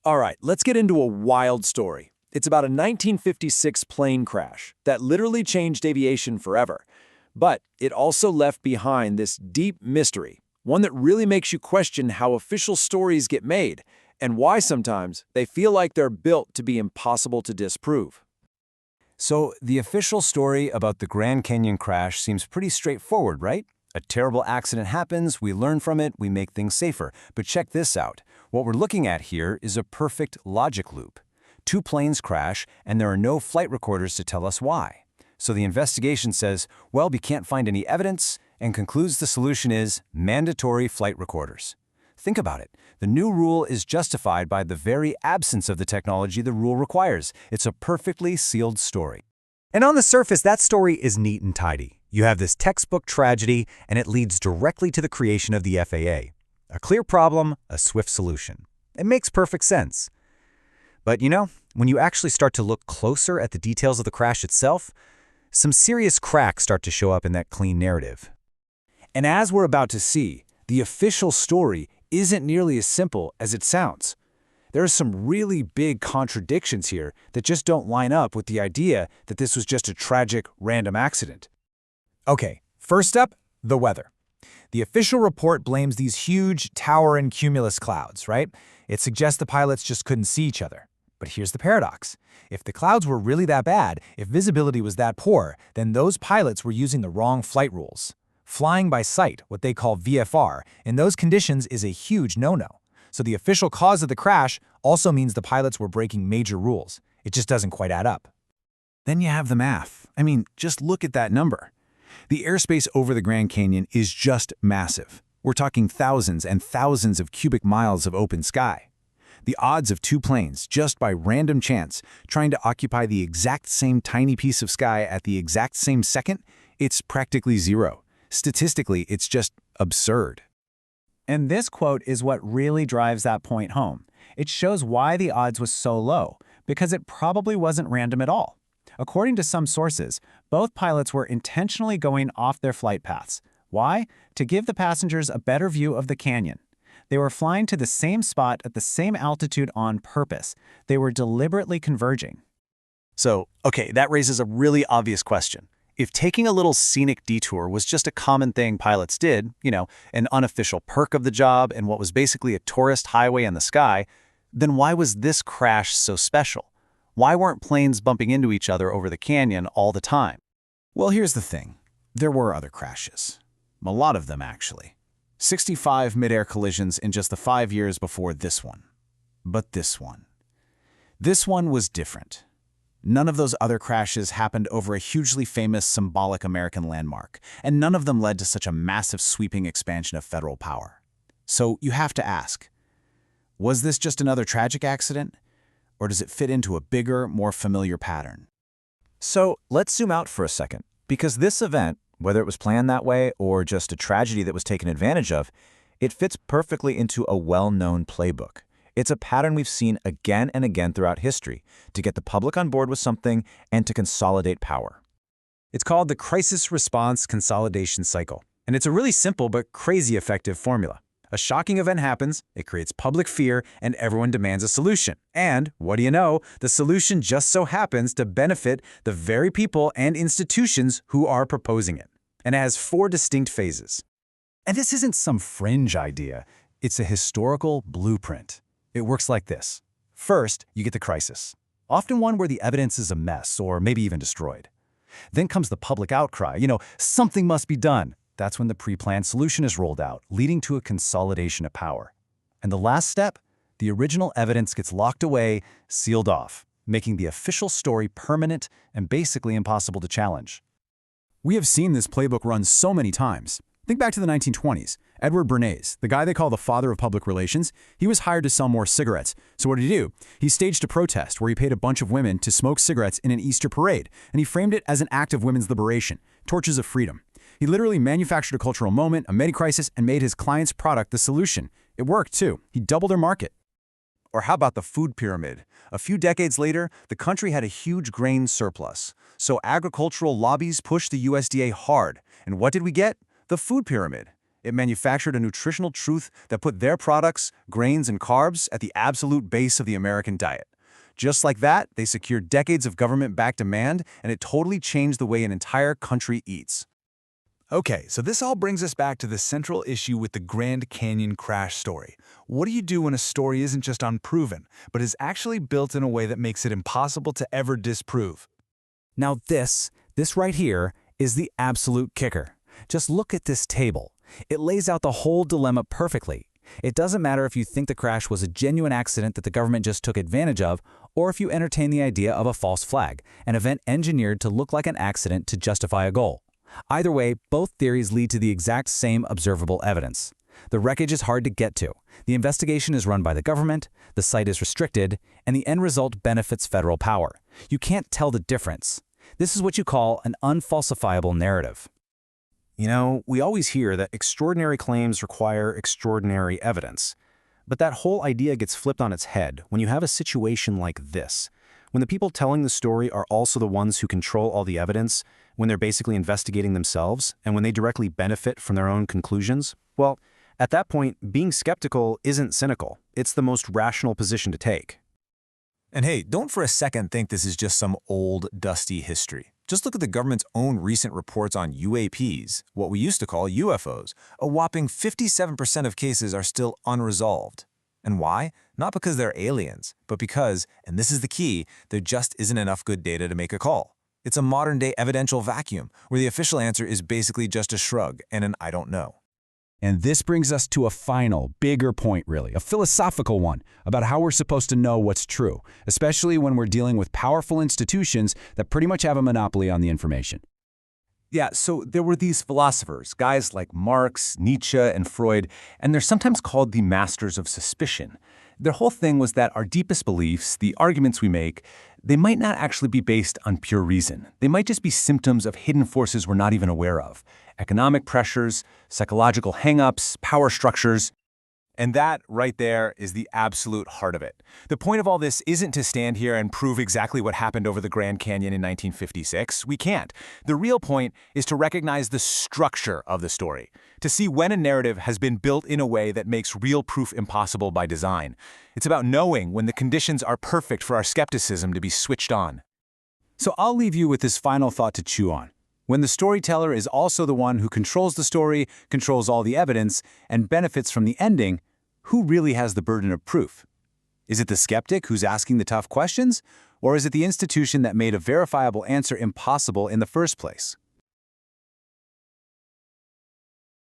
All right, let's get into a wild story. It's about a 1956 plane crash that literally changed aviation forever. But it also left behind this deep mystery, one that really makes you question how official stories get made and why sometimes they feel like they're built to be impossible to disprove. So, the official story about the Grand Canyon crash seems pretty straightforward, right? A terrible accident happens, we learn from it, we make things safer. But check this out. What we're looking at here is a perfect logic loop. Two planes crash, and there are no flight recorders to tell us why. So the investigation says, well, we can't find any evidence, and concludes the solution is mandatory flight recorders. Think about it. The new rule is justified by the very absence of the technology the rule requires. It's a perfectly sealed story. And on the surface, that story is neat and tidy. You have this textbook tragedy, and it leads directly to the creation of the FAA. A clear problem, a swift solution. It makes perfect sense. But when you actually start to look closer at the details of the crash itself, some serious cracks start to show up in that clean narrative. And as we're about to see, the official story isn't nearly as simple as it sounds. There are some really big contradictions here that just don't line up with the idea that this was just a tragic, random accident. Okay, first up, the weather. The official report blames these huge tower and cumulus clouds, right? It suggests the pilots just couldn't see each other. But here's the paradox. If the clouds were really that bad, if visibility was that poor, then those pilots were using the wrong flight rules. Flying by sight, what they call VFR, in those conditions is a huge no-no. So the official cause of the crash also means the pilots were breaking major rules. It just doesn't quite add up. Then you have the math. I mean, just look at that number. The airspace over the Grand Canyon is just massive. We're talking thousands and thousands of cubic miles of open sky. The odds of two planes, just by random chance, trying to occupy the exact same tiny piece of sky at the exact same second, it's practically zero. Statistically, it's just absurd. And this quote is what really drives that point home. It shows why the odds was so low, because it probably wasn't random at all. According to some sources, both pilots were intentionally going off their flight paths. Why? To give the passengers a better view of the canyon. They were flying to the same spot at the same altitude on purpose. They were deliberately converging. So, okay, that raises a really obvious question. If taking a little scenic detour was just a common thing pilots did, an unofficial perk of the job and what was basically a tourist highway in the sky, then why was this crash so special? Why weren't planes bumping into each other over the canyon all the time? Well, here's the thing. There were other crashes. A lot of them, actually. 65 mid-air collisions in just the 5 years before this one. But this one was different. None of those other crashes happened over a hugely famous symbolic American landmark, and none of them led to such a massive sweeping expansion of federal power. So you have to ask, was this just another tragic accident? Or does it fit into a bigger, more familiar pattern? So let's zoom out for a second, because this event, whether it was planned that way or just a tragedy that was taken advantage of, it fits perfectly into a well-known playbook. It's a pattern we've seen again and again throughout history to get the public on board with something and to consolidate power. It's called the crisis-response-consolidation cycle, and it's a really simple but crazy effective formula. A shocking event happens, it creates public fear, and everyone demands a solution. And, what do you know, the solution just so happens to benefit the very people and institutions who are proposing it. And it has 4 distinct phases. And this isn't some fringe idea. It's a historical blueprint. It works like this. First, you get the crisis, often one where the evidence is a mess or maybe even destroyed. Then comes the public outcry, something must be done. That's when the pre-planned solution is rolled out, leading to a consolidation of power. And the last step, the original evidence gets locked away, sealed off, making the official story permanent and basically impossible to challenge. We have seen this playbook run so many times. Think back to the 1920s. Edward Bernays, the guy they call the father of public relations, he was hired to sell more cigarettes. So what did he do? He staged a protest where he paid a bunch of women to smoke cigarettes in an Easter parade, and he framed it as an act of women's liberation, torches of freedom. He literally manufactured a cultural moment, a medi-crisis, and made his client's product the solution. It worked, too. He doubled their market. Or how about the food pyramid? A few decades later, the country had a huge grain surplus. So agricultural lobbies pushed the USDA hard. And what did we get? The food pyramid. It manufactured a nutritional truth that put their products, grains and carbs, at the absolute base of the American diet. Just like that, they secured decades of government-backed demand, and it totally changed the way an entire country eats. Okay, so this all brings us back to the central issue with the Grand Canyon crash story. What do you do when a story isn't just unproven, but is actually built in a way that makes it impossible to ever disprove? Now this right here, is the absolute kicker. Just look at this table. It lays out the whole dilemma perfectly. It doesn't matter if you think the crash was a genuine accident that the government just took advantage of, or if you entertain the idea of a false flag, an event engineered to look like an accident to justify a goal. Either way, both theories lead to the exact same observable evidence. The wreckage is hard to get to. The investigation is run by the government, the site is restricted, and the end result benefits federal power. You can't tell the difference. This is what you call an unfalsifiable narrative. You know, we always hear that extraordinary claims require extraordinary evidence. But that whole idea gets flipped on its head when you have a situation like this. When the people telling the story are also the ones who control all the evidence, when they're basically investigating themselves, and when they directly benefit from their own conclusions, well, at that point, being skeptical isn't cynical. It's the most rational position to take. And hey, don't for a second think this is just some old, dusty history. Just look at the government's own recent reports on UAPs, what we used to call UFOs. A whopping 57% of cases are still unresolved. And why? Not because they're aliens, but because, and this is the key, there just isn't enough good data to make a call. It's a modern-day evidential vacuum, where the official answer is basically just a shrug and an I don't know. And this brings us to a final, bigger point really, a philosophical one, about how we're supposed to know what's true, especially when we're dealing with powerful institutions that pretty much have a monopoly on the information. Yeah, so there were these philosophers, guys like Marx, Nietzsche, and Freud, and they're sometimes called the masters of suspicion. Their whole thing was that our deepest beliefs, the arguments we make, they might not actually be based on pure reason. They might just be symptoms of hidden forces we're not even aware of. Economic pressures, psychological hang-ups, power structures. And that, right there, is the absolute heart of it. The point of all this isn't to stand here and prove exactly what happened over the Grand Canyon in 1956. We can't. The real point is to recognize the structure of the story, to see when a narrative has been built in a way that makes real proof impossible by design. It's about knowing when the conditions are perfect for our skepticism to be switched on. So I'll leave you with this final thought to chew on. When the storyteller is also the one who controls the story, controls all the evidence, and benefits from the ending, who really has the burden of proof? Is it the skeptic who's asking the tough questions, or is it the institution that made a verifiable answer impossible in the first place?